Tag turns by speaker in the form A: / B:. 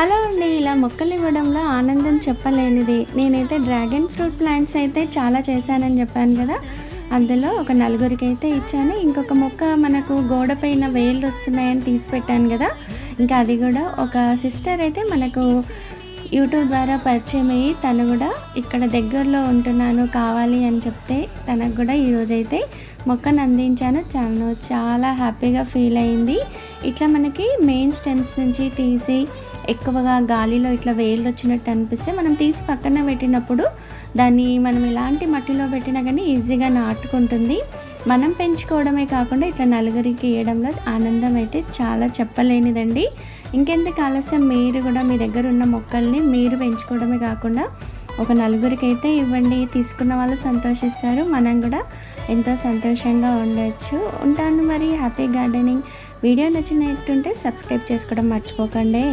A: Hello అండి. ఇలా మొక్కలు ఇవ్వడంలో ఆనందం చెప్పలేనిది. నేనైతే డ్రాగన్ ఫ్రూట్ ప్లాంట్స్ అయితే చాలా చేశానని చెప్పాను కదా! అందులో ఒక నలుగురికైతే ఇచ్చాను. ఇంకొక మొక్క మనకు గోడ పైన వేళ్ళు వస్తున్నాయని తీసి పెట్టాను కదా! ఇంకా అది కూడా ఒక సిస్టర్ అయితే మనకు యూట్యూబ్ ద్వారా పరిచయం అయ్యి తను కూడా ఇక్కడ దగ్గరలో ఉంటున్నాను కావాలి అని చెప్తే తనకు కూడా ఈరోజైతే మొక్కను అందించాను. తను చాలా హ్యాపీగా ఫీల్ అయింది. ఇట్లా మనకి మెయిన్ స్టెమ్స్ నుంచి తీసి ఎక్కువగా గాలిలో ఇట్లా వేళ్ళు వచ్చినట్టు అనిపిస్తే మనం తీసి పక్కన పెట్టినప్పుడు దాన్ని మనం ఎలాంటి మట్టిలో పెట్టినా కానీ ఈజీగా నాటుకుంటుంది. మనం పెంచుకోవడమే కాకుండా ఇట్లా నలుగురికి ఇవ్వడంలో ఆనందం అయితే చాలా చెప్పలేనిదండి. ఇంకెందుకు ఆలస్యం, మీరు కూడా మీ దగ్గర ఉన్న మొక్కల్ని మీరు పెంచుకోవడమే కాకుండా ఒక నలుగురికి అయితే ఇవ్వండి. తీసుకున్న వాళ్ళు సంతోషిస్తారు, మనం కూడా ఎంతో సంతోషంగా ఉండొచ్చు. ఉంటాను మరి. Happy gardening. వీడియో నచ్చినట్టుంటే సబ్స్క్రైబ్ చేసుకోవడం మర్చిపోకండి.